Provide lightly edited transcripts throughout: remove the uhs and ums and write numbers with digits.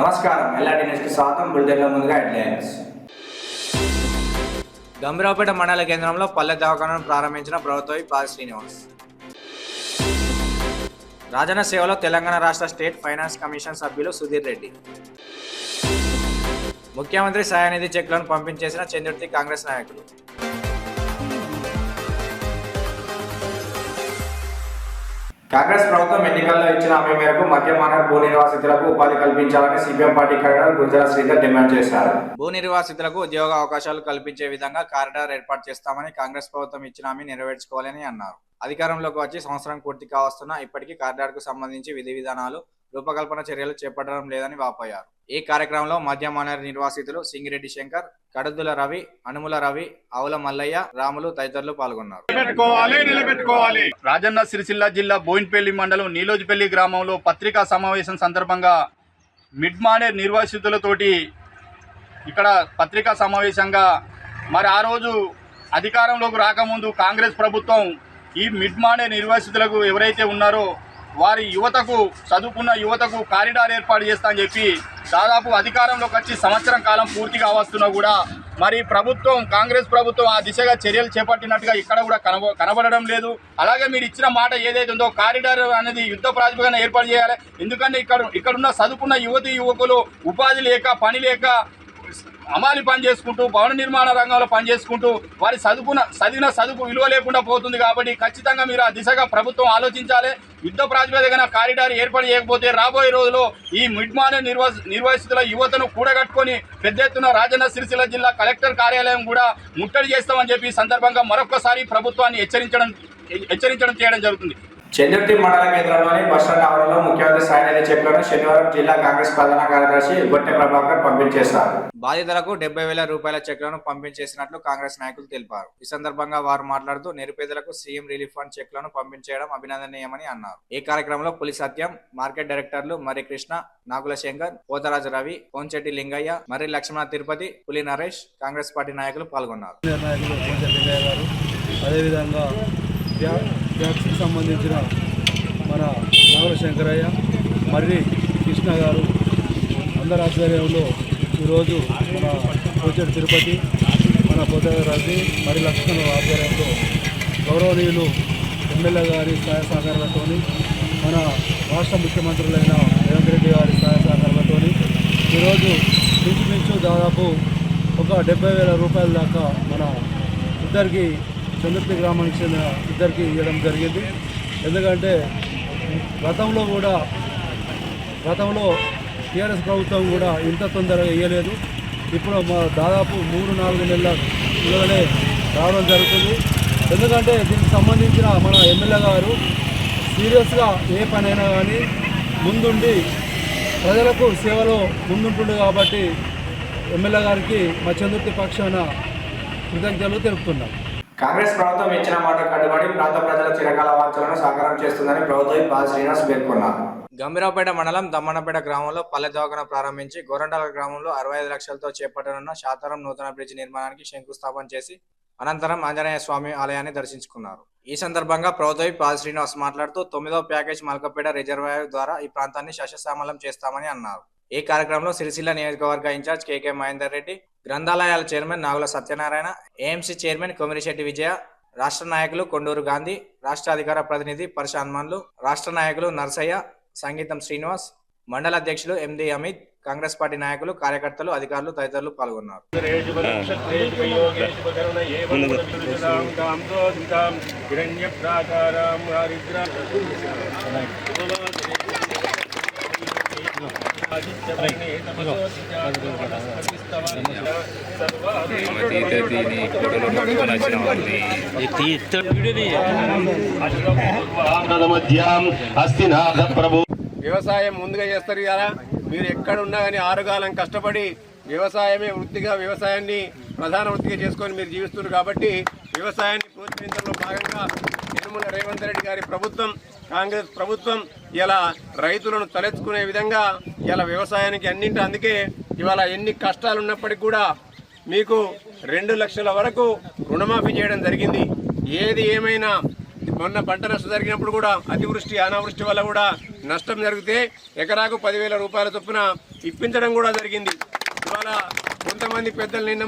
నమస్కారం, ఎల్ఆర్టీ న్యూస్కి స్వాగతం. బులెటిన్లో ముందుగా హెడ్లైన్స్. గంభీరావుపేట మండల కేంద్రంలో పల్లె దవాఖానాను ప్రారంభించిన ప్రభుత్వ పాల్ శ్రీనివాస్. రాజన్న సేవలో తెలంగాణ రాష్ట్ర స్టేట్ ఫైనాన్స్ కమిషన్ సభ్యులు సుధీర్ రెడ్డి. ముఖ్యమంత్రి సహాయనిధి చెక్లను పంపించేసిన చంద్రుర్తి కాంగ్రెస్ నాయకులు. కాంగ్రెస్ ప్రభుత్వం ఎన్నికల్లో ఇచ్చిన హామీ మేరకు మధ్య మానవ భూ నిర్వాసితులకు ఉపాధి కల్పించాలని CPM party convener Gurajala Sridhar demand చేశారు. భూ నిర్వాసితులకు ఉద్యోగ అవకాశాలు కల్పించే విధంగా కారిడార్ ఏర్పాటు చేస్తామని కాంగ్రెస్ ప్రభుత్వం ఇచ్చిన హామీ నెరవేర్చుకోవాలని అన్నారు. అధికారంలోకి వచ్చి సంవత్సరం పూర్తి కావస్తున్నా ఇప్పటికీ కారిడార్ కు సంబంధించి విధి విధానాలు రూపకల్పన చర్యలు చేపట్టడం లేదని వాపోయారు. ఈ కార్యక్రమంలో మధ్య మానవ నిర్వాసితులు సింగిరెడ్డి శంకర్, కడుద్దుల రవి, అనుముల రవి, ఆవుల మల్లయ్య, రాములు తదితరులు పాల్గొన్నారు. రాజన్న సిరిసిల్ల జిల్లా బోయిన్పల్లి మండలం నీలోజిపల్లి గ్రామంలో పత్రికా సమావేశం సందర్భంగా మిడ్ మానేర్ నిర్వాసితులతోటి ఇక్కడ పత్రికా సమావేశంగా మరి ఆ రోజు అధికారంలోకి రాకముందు కాంగ్రెస్ ప్రభుత్వం ఈ మిడ్ మానేర్ నిర్వాసితులకు ఎవరైతే ఉన్నారో వారి యువతకు, చదువుకున్న యువతకు కారిడార్ ఏర్పాటు చేస్తా అని చెప్పి దాదాపు అధికారంలోకి వచ్చి సంవత్సరం కాలం పూర్తిగా వస్తున్నా కూడా మరి ప్రభుత్వం, కాంగ్రెస్ ప్రభుత్వం ఆ దిశగా చర్యలు చేపట్టినట్టుగా ఇక్కడ కూడా కనబడడం లేదు. అలాగే మీరు ఇచ్చిన మాట ఏదైతే ఉందో కారిడార్ అనేది యుద్ధ ప్రాతిపదికన ఏర్పాటు చేయాలి. ఎందుకంటే ఇక్కడున్న చదువుకున్న యువతి యువకులు ఉపాధి లేక, పని లేక, అమాలి పని చేసుకుంటూ, భవన నిర్మాణ రంగంలో పనిచేసుకుంటూ వారి చదివిన చదువు విలువ లేకుండా పోతుంది. కాబట్టి ఖచ్చితంగా మీరు ఆ దిశగా ప్రభుత్వం ఆలోచించాలి. యుద్ధ ప్రాతిపదికన కారిడార్ ఏర్పాటు చేయకపోతే రాబోయే రోజుల్లో ఈ మిడ్ మానేర్ నిర్వాసితుల యువతను కూడగట్టుకొని పెద్ద ఎత్తున రాజన్న సిరిసిల్ల జిల్లా కలెక్టర్ కార్యాలయం కూడా ముట్టడి చేస్తామని చెప్పి సందర్భంగా మరొకసారి ప్రభుత్వాన్ని హెచ్చరించడం చేయడం జరుగుతుంది. చంద్రుర్తి మండల కేంద్రంలోని బస్టాండ్ ఆవరణలో ముఖ్యమంత్రి సహాయనిధి చెక్లను శనివారం జిల్లా కాంగ్రెస్ ప్రధాన కార్యదర్శి గొట్టె ప్రభాకర్ పంపించేశారు. బాధితులకు 70,000 రూపాయల చెక్లను పంపించేసినట్లు కాంగ్రెస్ నాయకులు తెలిపారు. ఈ సందర్భంగా వారు మాట్లాడుతూ నిరుపేదలకు సీఎం రిలీఫ్ ఫండ్ చెక్లను పంపించేయడం అభినందనీయమని అన్నారు. ఈ కార్యక్రమంలో పులి సత్యం, మార్కెట్ డైరెక్టర్లు మరి కృష్ణ, నాగుల శంకర్, పోతరాజు రవి, కోంచెట్టి లింగయ్య, మరి లక్ష్మణ తిరుపతి, పులి నరేష్, కాంగ్రెస్ పార్టీ నాయకులు పాల్గొన్నారు. వ్యాక్సిన్ సంబంధించిన మన నాగుల శంకరయ్య, మర్రి కృష్ణ గారు అందరి ఆధ్వర్యంలో ఈరోజు మన కోచెట్టి తిరుపతి, మన పోతరాజు, మరి లక్ష్మణ ఆధ్వర్యంలో గౌరవనీయులు ఎమ్మెల్యే గారి సహాయ సహకారాలతో, మన రాష్ట్ర ముఖ్యమంత్రులైన రేవంత్ రెడ్డి గారి సహాయ సహకారాలతో ఈరోజు ఇంచుమించు దాదాపు ఒక 70,000 రూపాయల దాకా మన ఇద్దరికి చంద్రుర్తి గ్రామానికి చెందిన ఇద్దరికి ఇవ్వడం జరిగింది. ఎందుకంటే గతంలో టీఆర్ఎస్ ప్రభుత్వం కూడా ఇంత తొందరగా ఇవ్వలేదు. ఇప్పుడు దాదాపు 3-4 నెలలలోనే రావడం జరుగుతుంది. ఎందుకంటే దీనికి సంబంధించిన మన ఎమ్మెల్యే గారు సీరియస్గా ఏ పనైనా కానీ ముందుండి ప్రజలకు సేవలో ముందుంటుండు. కాబట్టి ఎమ్మెల్యే గారికి మా చంద్రుర్తి పక్షాన కృతజ్ఞతలు తెలుపుతున్నాం. కాంగ్రెస్ ప్రభుత్వం ఇచ్చిన మాట కట్టుబడి ప్రాంత ప్రజల చిరకాల వాంఛలను సాకారం చేస్తుందని ప్రభుత్వ పాల్ శ్రీనివాస్ పేర్కొన్నారు. గంభీరావుపేట మండలం దమ్మన్నపేట గ్రామంలో పల్లె దవాఖాన ప్రారంభించి గోరంటాల గ్రామంలో 65 లక్షలతో చేపట్టనున్న శాతారం నూతన బ్రిడ్జి నిర్మాణానికి శంకుస్థాపన చేసి అనంతరం ఆంజనేయ స్వామి ఆలయాన్ని దర్శించుకున్నారు. ఈ సందర్భంగా ప్రభుత్వ పాల్ శ్రీనివాస్ మాట్లాడుతూ 9వ ప్యాకేజ్ మల్కపేట రిజర్వాయర్ ద్వారా ఈ ప్రాంతాన్ని సస్యశ్యామలం చేస్తామని అన్నారు. ఈ కార్యక్రమంలో సిరిసిల్ల నియోజకవర్గ ఇన్ఛార్జ్ కేకే మహేందర్ రెడ్డి, గ్రంథాలయాల చైర్మన్ నాగుల సత్యనారాయణ, ఏఎంసీ చైర్మన్ కొమిరిశెట్టి విజయ, రాష్ట్ర నాయకులు కొండూరు గాంధీ, రాష్ట్ర అధికార ప్రతినిధి పరశ హనుమాన్లు, రాష్ట్ర నాయకులు నర్సయ్య, సంగీతం శ్రీనివాస్, మండల అధ్యక్షులు ఎండి అమిత్, కాంగ్రెస్ పార్టీ నాయకులు, కార్యకర్తలు, అధికారులు తదితరులు పాల్గొన్నారు. వ్యవసాయం ముందుగా చేస్తారు కదా, మీరు ఎక్కడ ఉన్నా కానీ ఆరుగాలం కష్టపడి వ్యవసాయమే వృత్తిగా, వ్యవసాయాన్ని ప్రధాన వృత్తిగా చేసుకొని మీరు జీవిస్తున్నారు. కాబట్టి వ్యవసాయాన్ని ప్రోత్సహించడంలో భాగంగా యనమల రేవంత్ రెడ్డి గారి ప్రభుత్వం, కాంగ్రెస్ ప్రభుత్వం ఇలా రైతులను తలెత్తుకునే విధంగా ఇలా వ్యవసాయానికి అన్నింటి, అందుకే ఇవాళ ఎన్ని కష్టాలు ఉన్నప్పటికీ కూడా మీకు 2 లక్షల వరకు రుణమాఫీ చేయడం జరిగింది. ఏది ఏమైనా మొన్న పంట నష్టం జరిగినప్పుడు కూడా అతివృష్టి అనావృష్టి వల్ల కూడా నష్టం జరిగితే ఎకరాకు 10,000 రూపాయల చొప్పున ఇప్పించడం కూడా జరిగింది. ఇవాళ కొంతమంది పెద్దలు నిన్న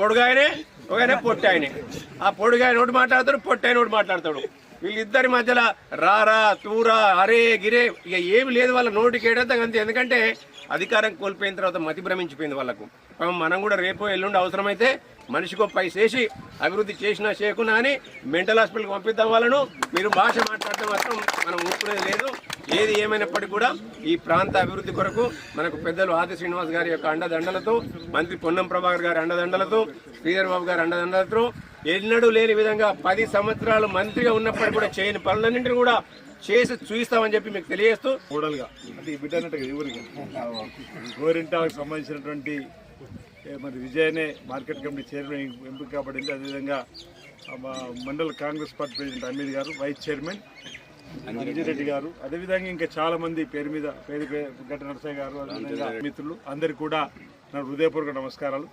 పొడుగాయనే ఒకనే పొట్టాయనే, ఆ పొడుగాయన ఒకటి మాట్లాడతాడు, పొట్టాయన ఒకటి మాట్లాడతాడు. వీళ్ళిద్దరి మధ్యలో రారా తూరా అరే గిరే ఇక ఏమి లేదు, వాళ్ళ నోటికి ఏడద్దాం అంతే. ఎందుకంటే అధికారం కోల్పోయిన తర్వాత మతి భ్రమించిపోయింది వాళ్ళకు. మనం కూడా రేపు ఎల్లుండి అవసరమైతే మనిషికో పైసేసి అభివృద్ధి చేసినా చేయకున్నా అని మెంటల్ హాస్పిటల్కి పంపిద్దాం వాళ్ళను. మీరు భాష మాట్లాడటం మాత్రం మనం ఊరుకునేది లేదు. ఏది ఏమైనప్పటికీ కూడా ఈ ప్రాంత అభివృద్ధి కొరకు మనకు పెద్దలు ఆది శ్రీనివాస్ గారి యొక్క అండదండలతో, మంత్రి పొన్నం ప్రభాకర్ గారి అండదండలతో, శ్రీధర్ బాబు గారి అండదండలతో ఎన్నడూ లేని విధంగా 10 సంవత్సరాలు మంత్రిగా ఉన్నప్పటికీ కూడా చేయని పనులన్నింటినీ కూడా చేసి చూపిస్తామని చెప్పి మీకు తెలియజేస్తూ మోడల్గా అంటే ఈ బిడ్డ అన్నట్టుగా ఎవరికి గోరింటాకు సంబంధించినటువంటి మరి విజయనే మార్కెట్ కమిటీ చైర్మన్ ఎంపిక కాబడింది. అదేవిధంగా మండల కాంగ్రెస్ పార్టీ ప్రెసిడెంట్ అమీర్ గారు, వైస్ చైర్మన్ అంజిరెడ్డి గారు, అదేవిధంగా ఇంకా చాలా మంది పేరు మీద గడ్డ నరసయ్య గారు, అదేవిధంగా మిత్రులు అందరికీ కూడా నా హృదయపూర్వక నమస్కారాలు.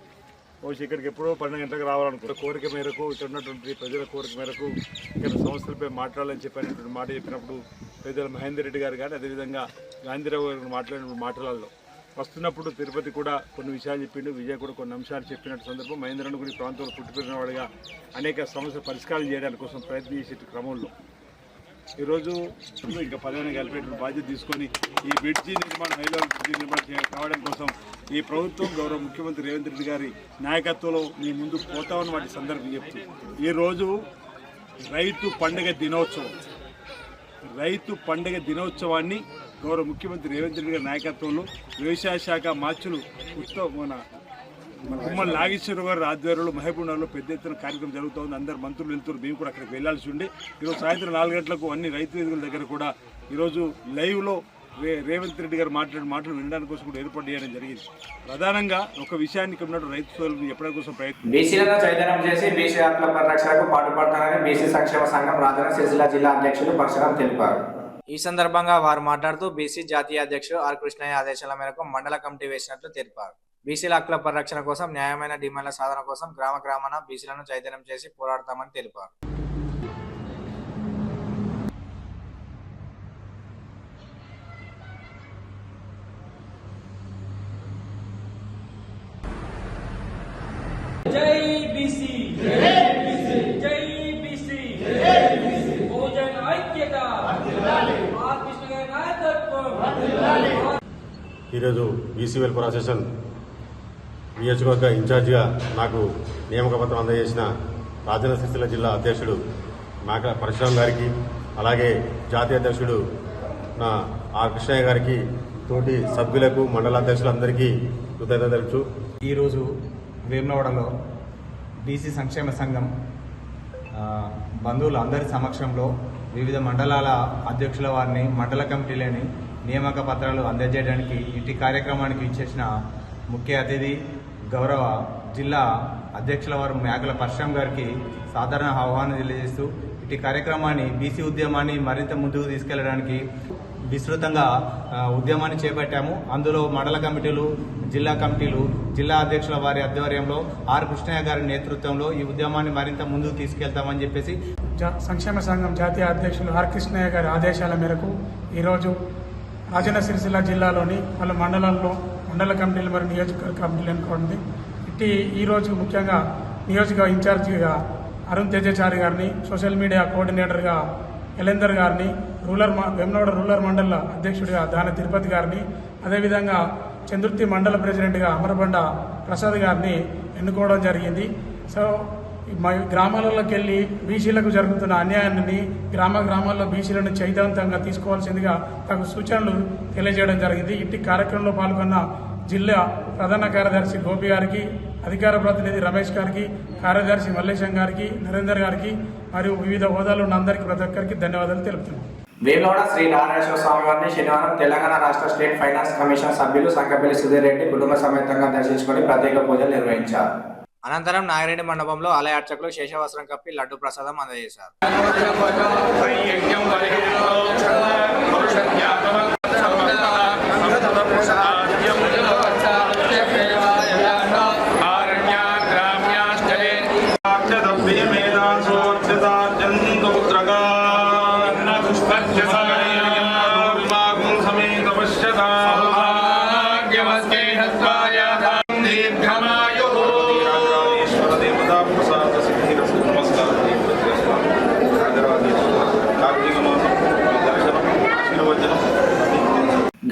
వచ్చి ఇక్కడికి ఎప్పుడో 12 గంటలకు రావాలనుకుంటే కోరిక మేరకు, ఇక్కడ ఉన్నటువంటి ప్రజల కోరిక మేరకు ఇక్కడ సంస్థలపై మాట్లాడాలని చెప్పినటువంటి మాట చెప్పినప్పుడు పెద్దలు మహేందర్ రెడ్డి గారు కానీ, అదేవిధంగా గాంధీరావు గారు మాట్లాడిన మాటలలో వస్తున్నప్పుడు తిరుపతి కూడా కొన్ని విషయాలు చెప్పిండు, విజయ్ కూడా కొన్ని అంశాలు చెప్పినట్టు సందర్భం మహేంద్రను కూడా ఈ ప్రాంతంలో పుట్టిపెరిగిన వాడిగా అనేక సమస్యల పరిష్కారం చేయడానికి కోసం ప్రయత్నం చేసే క్రమంలో ఈరోజు ఇంకా 10 కలిపేటువంటి బాధ్యత తీసుకొని ఈ బ్రిడ్జి నిర్మాణం, హైలో బ్రిడ్జి నిర్మాణం కావడం కోసం ఈ ప్రభుత్వం గౌరవ ముఖ్యమంత్రి రేవంత్ రెడ్డి గారి నాయకత్వంలో మీ ముందుకు పోతామని వాటి సందర్భం చెప్తూ ఈరోజు రైతు పండుగ దినోత్సవాన్ని గౌరవ ముఖ్యమంత్రి రేవంత్ రెడ్డి గారి నాయకత్వంలో వ్యవసాయ శాఖ మార్చులు మన ఉమ్మడి నాగేశ్వర గారి ఆధ్వర్యంలో మహబూబ్నగర్లో పెద్ద ఎత్తున కార్యక్రమం జరుగుతోంది. అందరు మంత్రులు వెళ్తున్నారు, మేము కూడా అక్కడికి వెళ్లాల్సి ఉండే ఈరోజు సాయంత్రం 4 గంటలకు అన్ని రైతు వేదికల దగ్గర కూడా ఈరోజు లైవ్లో రేవంత్ రెడ్డి గారు మాట్లాడిన మాటలు వినడానికి కోసం కూడా ఏర్పాటు చేయడం జరిగింది. ప్రధానంగా ఒక విషయాన్ని ఇక్కడ ఉన్న రైతు సోదరులు ఎప్పటి కోసం ప్రయత్నం బీసీలను చైతన్యం చేసి బీసీ హక్కుల పరిరక్షణకు పాటుపడతానని బీసీ సంక్షేమ సంఘం రాజన్న సిరిసిల్ల జిల్లా అధ్యక్షులు పరశురాం తెలిపారు. ఈ సందర్భంగా వారు మాట్లాడుతూ బీసీ జాతీయ అధ్యక్షుడు ఆర్ కృష్ణయ్య ఆదేశాల మేరకు మండల కమిటీ వేసినట్లు తెలిపారు. బీసీల హక్కుల పరిరక్షణ కోసం, న్యాయమైన డిమాండ్ల సాధన కోసం గ్రామాన బీసీలను చైతన్యం చేసి పోరాడతామని తెలిపారు. జై బీసీ, జై బీసీ, బహుజన ఐక్యత, ఆర్ కృష్ణ గారి నాయకత్వం. ఈరోజు బీసీ వెల్ఫేర్ అసోసియేషన్ నియోజకవర్గ ఇన్ఛార్జిగా నాకు నియామక పత్రం అందజేసిన రాజన్న సిరిసిల్ల జిల్లా అధ్యక్షుడు మేక పరశురాం గారికి, అలాగే జాతీయ అధ్యక్షుడు నా ఆర్ కృష్ణయ్య గారికి, తోటి సభ్యులకు, మండల అధ్యక్షులందరికీ కృతజ్ఞతలు తెలుపుతూ ఈరోజు వేములవాడలో బీసీ సంక్షేమ సంఘం బంధువులు అందరి సమక్షంలో వివిధ మండలాల అధ్యక్షుల వారిని, మండల కమిటీలని నియామక పత్రాలు అందజేయడానికి ఇటు కార్యక్రమానికి ఇచ్చేసిన ముఖ్య అతిథి గౌరవ జిల్లా అధ్యక్షుల వారు మేకల పరశురాం గారికి సాధారణ ఆహ్వానం తెలియజేస్తూ ఇటు కార్యక్రమాన్ని, బీసీ ఉద్యమాన్ని మరింత ముందుకు తీసుకెళ్లడానికి విస్తృతంగా ఉద్యమాన్ని చేపట్టాము. అందులో మండల కమిటీలు, జిల్లా కమిటీలు, జిల్లా అధ్యక్షుల వారి ఆధ్వర్యంలో ఆర్ కృష్ణయ్య గారి నేతృత్వంలో ఈ ఉద్యమాన్ని మరింత ముందుకు తీసుకెళ్తామని చెప్పేసి సంక్షేమ సంఘం జాతీయ అధ్యక్షులు ఆర్ కృష్ణయ్య గారి ఆదేశాల మేరకు ఈరోజు రాజన్న సిరిసిల్ల జిల్లాలోని పలు మండలాల్లో మండల కమిటీలు మరియు నియోజకవర్గ కమిటీలు ఎన్నుకోండి. ఈరోజు ముఖ్యంగా నియోజక ఇన్ఛార్జిగా అరుణ్ తేజచారి గారిని, సోషల్ మీడియా కోఆర్డినేటర్గా ఎలేందర్ గారిని, వేములవాడ రూరల్ మండల అధ్యక్షుడిగా దాన తిరుపతి గారిని, అదేవిధంగా చంద్రుతి మండల ప్రెసిడెంట్గా అమరబండ ప్రసాద్ గారిని ఎన్నుకోవడం జరిగింది. సో మా గ్రామాలలోకి వెళ్ళి బీసీలకు జరుగుతున్న అన్యాయాన్ని, గ్రామాల్లో బీసీలను చైతన్యంగా తీసుకోవాల్సిందిగా తగు సూచనలు తెలియజేయడం జరిగింది. ఇట్టి కార్యక్రమంలో పాల్గొన్న జిల్లా ప్రధాన కార్యదర్శి గోపి గారికి, అధికార ప్రతినిధి రమేష్ గారికి, కార్యదర్శి మల్లేశం గారికి, నరేందర్ గారికి మరియు వివిధ హోదాలు ఉన్న అందరికీ ప్రతి ఒక్కరికి ధన్యవాదాలు తెలుపుతున్నాను. వేములవాడ శ్రీ నారాయణేశ్వర స్వామి వారిని శనివారం తెలంగాణ రాష్ట్ర స్టేట్ ఫైనాన్స్ కమిషన్ సభ్యులు సంకపల్లి సుధీర్ రెడ్డి కుటుంబ సమేతంగా దర్శించుకొని ప్రత్యేక పూజలు నిర్వహించారు. అనంతరం నాగిరెడ్డి మండపంలో ఆలయ అర్చకులు శేషవస్త్రం కప్పి లడ్డు ప్రసాదం అందజేశారు.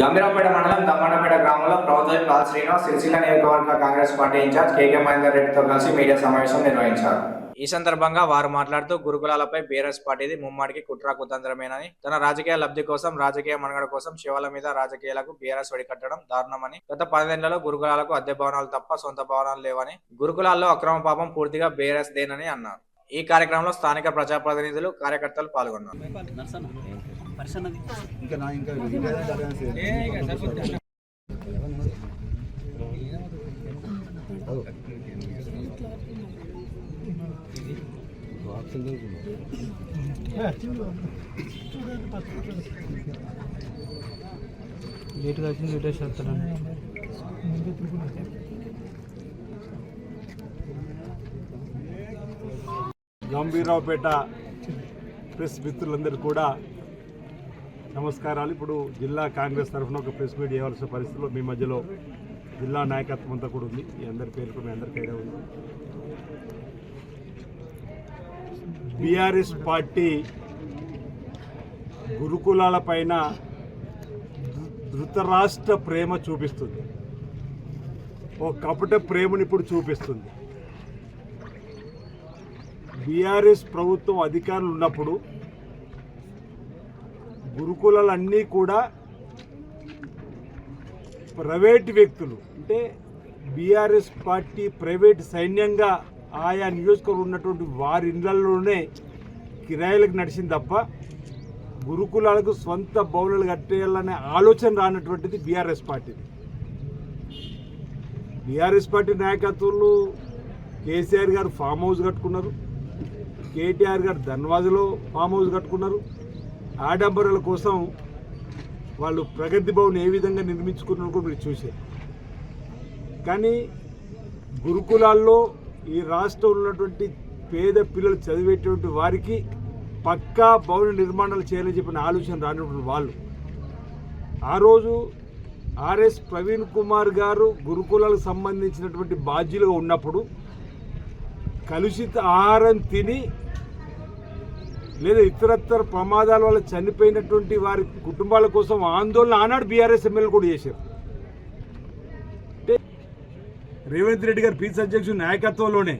గంభీరావుపేట మండలం దమ్మన్నపేట గ్రామంలో ప్రభుత్వ పాల్ శ్రీనివాస్ సిరిసిల్ల నియోజకవర్గ కాంగ్రెస్ పార్టీ ఇన్ఛార్జ్ కేకే మహేందర్ రెడ్డితో కలిసి మీడియా సమావేశం నిర్వహించారు. ఈ సందర్భంగా వారు మాట్లాడుతూ గురుకులాలపై బీఆర్ఎస్ పార్టీది ముమ్మాడికి కుట్ర కుతంత్రమేనని, తన రాజకీయ లబ్ధి కోసం రాజకీయ మనుగడ కోసం శివాల మీద రాజకీయాలకు బీఆర్ఎస్ వడికట్టడం దారుణమని, గత 10 ఏళ్లలో గురుకులాలకు అద్దె భవనాలు తప్ప సొంత భవనాలు లేవని, గురుకులాల్లో అక్రమ పాపం పూర్తిగా బీఆర్ఎస్ దేనని అన్నారు. ఈ కార్యక్రమంలో స్థానిక ప్రజాప్రతినిధులు కార్యకర్తలు పాల్గొన్నారు. గంభీరావుపేట ప్రెస్ మిత్రులందరూ కూడా నమస్కారాలు. ఇప్పుడు జిల్లా కాంగ్రెస్ తరఫున ఒక ప్రెస్ మీట్ చేయవలసిన పరిస్థితుల్లో మీ మధ్యలో జిల్లా నాయకత్వం అంతా కూడా ఉంది. మీ అందరి పేరు మీ అందరికీ ఐడియా ఉంది. బీఆర్ఎస్ పార్టీ గురుకులాల పైన ధృతరాష్ట్ర ప్రేమ చూపిస్తుంది, ఓ కపట ప్రేమను ఇప్పుడు చూపిస్తుంది. బీఆర్ఎస్ ప్రభుత్వం అధికారులు ఉన్నప్పుడు గురుకులాలన్నీ కూడా ప్రైవేట్ వ్యక్తులు, అంటే బీఆర్ఎస్ పార్టీ ప్రైవేట్ సైన్యంగా ఆయా నియోజకవర్గంలో ఉన్నటువంటి వారి ఇళ్లలోనే కిరాయిలకు నడిచింది తప్ప గురుకులాలకు స్వంత భవనాలు కట్టేయాలనే ఆలోచన రానటువంటిది బీఆర్ఎస్ పార్టీ. బీఆర్ఎస్ పార్టీ నాయకత్వంలో కేసీఆర్ గారు ఫామ్ హౌస్ కట్టుకున్నారు, కేటీఆర్ గారు ధన్వాజ్లో ఫామ్ హౌస్ కట్టుకున్నారు. ఆడంబరాల కోసం వాళ్ళు ప్రగతి భవన్ ఏ విధంగా నిర్మించుకున్నారో కూడా మీరు చూశారు. కానీ గురుకులాల్లో ఈ రాష్ట్రంలో ఉన్నటువంటి పేద పిల్లలు చదివేటువంటి వారికి పక్కా భవన నిర్మాణాలు చేయాలని చెప్పిన ఆలోచన రానటువంటి వాళ్ళు ఆ రోజు ఆర్ఎస్ ప్రవీణ్ కుమార్ గారు గురుకులాలకు సంబంధించినటువంటి బాధ్యులుగా ఉన్నప్పుడు కలుషిత ఆహారం తిని లేదా ఇతరత్ర ప్రమాదాల వల్ల చనిపోయినటువంటి వారి కుటుంబాల కోసం ఆందోళన ఆనాడు బీఆర్ఎస్ ఎమ్మెల్యేలు కూడా చేశారు. అంటే రేవంత్ రెడ్డి గారు పీసీ అధ్యక్షుడు నాయకత్వంలోనే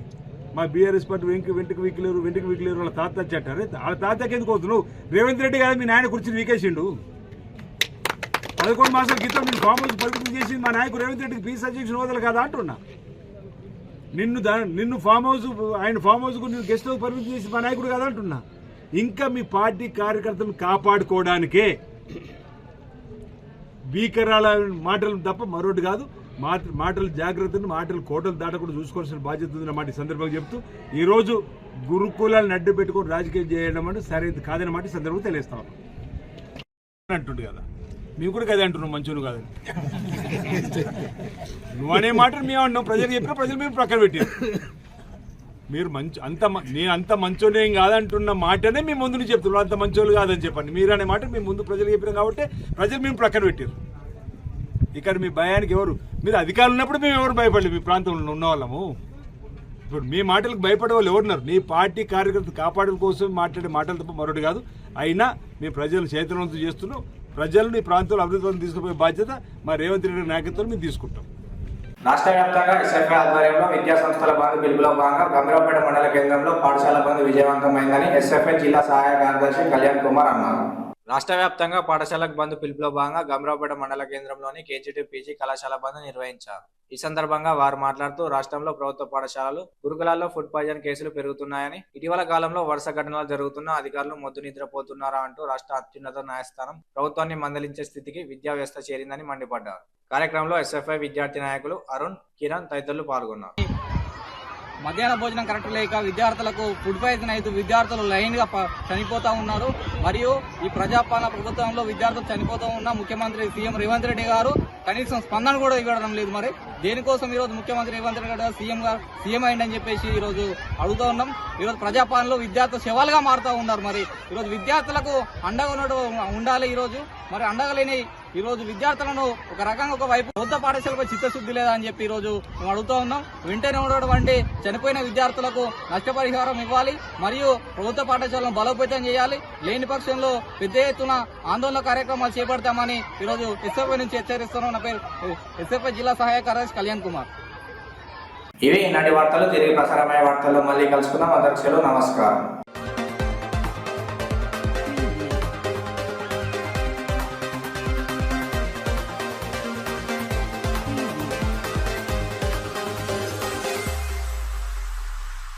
మా బీఆర్ఎస్ పార్టీ వెంటకు వీకలేరు వాళ్ళ తాత వచ్చారు. వాళ్ళ తాతకి ఎందుకు అవుతున్నావు? రేవంత్ రెడ్డి గారు మీ నాయన కూర్చుని వీకేసిండు. 11 మాసాల క్రితం నేను ఫామ్ హౌస్ పరిమితం చేసి మా నాయకుడు రేవంత్ రెడ్డికి పీసీ అధ్యక్షుడు హోదాలు కదా అంటున్నా. నిన్ను ఫామ్ హౌస్, ఆయన ఫామ్ హౌస్కు నేను గెస్ట్ హౌస్ పరిమితం చేసి మా నాయకుడు కదా అంటున్నా. ఇంకా మీ పార్టీ కార్యకర్తలను కాపాడుకోవడానికే భీకరాల మాటలు తప్ప మరొకటి కాదు. మాటలు జాగ్రత్తను, మాటలు కోటలు దాటకుండా చూసుకోవాల్సిన బాధ్యత ఉందన్నమాట ఈ సందర్భంగా చెప్తూ, ఈరోజు గురుకులాలను అడ్డు పెట్టుకొని రాజకీయం చేయడం అంటే సరైనది కాదన్నమాట ఈ సందర్భంగా తెలియస్తాం అంటుండే కదా. మేము కూడా కదే అంటున్నాం, మంచోను కాదని. నువ్వనే మాట మేము అంటున్నాం, ప్రజలు చెప్పినా ప్రజలు మేము ప్రక్కన పెట్టారు. మీరు నేను అంత మంచోనేం కాదంటున్న మాటనే మేము ముందు నుంచి చెప్తున్నాం, అంత మంచోళ్ళు కాదని చెప్పండి. మీరు అనే మాట మేము ముందు ప్రజలు చెప్పినాం కాబట్టి ప్రజలు మేము ప్రక్కన పెట్టారు. ఇక్కడ మీ భయానికి ఎవరు? మీరు అధికారులు ఉన్నప్పుడు మేము ఎవరు భయపడలేదు. మీ ప్రాంతంలో ఉన్న వాళ్ళము ఇప్పుడు మీ మాటలకు భయపడే వాళ్ళు ఎవరున్నారు? నీ పార్టీ కార్యకర్తలు కాపాడడం కోసం మాట్లాడే మాటలు తప్ప మరొకటి కాదు. అయినా మేము ప్రజలను చైతన్యవంతం చేస్తున్నాం. ప్రజలను ఈ ప్రాంతంలో అభివృద్ధి తీసుకుపోయే బాధ్యత మా రేవంత్ రెడ్డి నాయకత్వం మేము తీసుకుంటాం. రాష్ట్ర వ్యాప్తంగా ఎస్ఎఫ్ఐ ఆధ్వర్యంలో విద్యా సంస్థల బంద్ పిలుపులో భాగంగా గంభీరావుపేట మండల కేంద్రంలో పాఠశాల బంద్ విజయవంతమైందని ఎస్ఎఫ్ఐ జిల్లా సహాయ కార్యదర్శి కళ్యాణ్ కుమార్ అన్నారు. రాష్ట్ర వ్యాప్తంగా పాఠశాలకు బంద్ పిలుపులో భాగంగా గంభీరావుపేట మండల కేంద్రంలోని కేజీటీ పీజీ కళాశాల బంద్ నిర్వహించారు. ఈ సందర్భంగా వారు మాట్లాడుతూ రాష్ట్రంలో ప్రభుత్వ పాఠశాలలు, గురుకులాల్లో ఫుడ్ పాయిజన్ కేసులు పెరుగుతున్నాయని, ఇటీవల కాలంలో వరుస ఘటనలు జరుగుతున్నా అధికారులు మొద్దు నిద్రపోతున్నారా అంటూ రాష్ట్ర అత్యున్నత న్యాయస్థానం ప్రభుత్వాన్ని మందలించే స్థితికి విద్యా వ్యవస్థ చేరిందని మండిపడ్డారు. కార్యక్రమంలో ఎస్ఎఫ్ఐ విద్యార్థి నాయకులు అరుణ్, కిరణ్ తదితరులు పాల్గొన్నారు. మధ్యాహ్న భోజనం కరెక్ట్ లేక విద్యార్థులకు ఫుడ్ పాయిజన్ అయితే విద్యార్థులు లైన్గా చనిపోతూ ఉన్నారు. మరియు ఈ ప్రజాపాలన ప్రభుత్వంలో విద్యార్థులు చనిపోతూ ఉన్న ముఖ్యమంత్రి సీఎం రేవంత్ రెడ్డి గారు కనీసం స్పందన కూడా ఇవ్వడం లేదు. మరి దేనికోసం ఈరోజు ముఖ్యమంత్రి రేవంత్ రెడ్డి గారు సీఎం అయిందని చెప్పేసి ఈరోజు అడుగుతూ ఉన్నాం. ఈరోజు ప్రజాపాలనలో విద్యార్థులు శవాలుగా మారుతూ ఉన్నారు. మరి ఈరోజు విద్యార్థులకు అండగా ఉండాలి. ఈరోజు మరి అండగా లేని ఈరోజు విద్యార్థులను ఒక రకంగా ఒక వైపు ప్రభుత్వ పాఠశాలపై చిత్తశుద్ధి లేదా అని చెప్పి ఈరోజు మేము అడుగుతూ ఉన్నాం. వెంటనే ఉన్నటువంటి చనిపోయిన విద్యార్థులకు నష్టపరిహారం ఇవ్వాలి మరియు ప్రభుత్వ పాఠశాలను బలోపేతం చేయాలి. లేని పక్షంలో పెద్ద ఎత్తున ఆందోళన కార్యక్రమాలు చేపడతామని ఈరోజు ఎస్ఎఫ్ఐ నుంచి హెచ్చరిస్తున్నాం. నా పేరు ఎస్ఎఫ్ఐ జిల్లా సహాయ కార్యదర్శి కళ్యాణ్ కుమార్. ఇవి ఈనాటి వార్తలు. తిరిగి ప్రసారమయ్యే వార్తల్లో మళ్ళీ కలుసుకుందాం. అందరికీ సెలవు. నమస్కారం.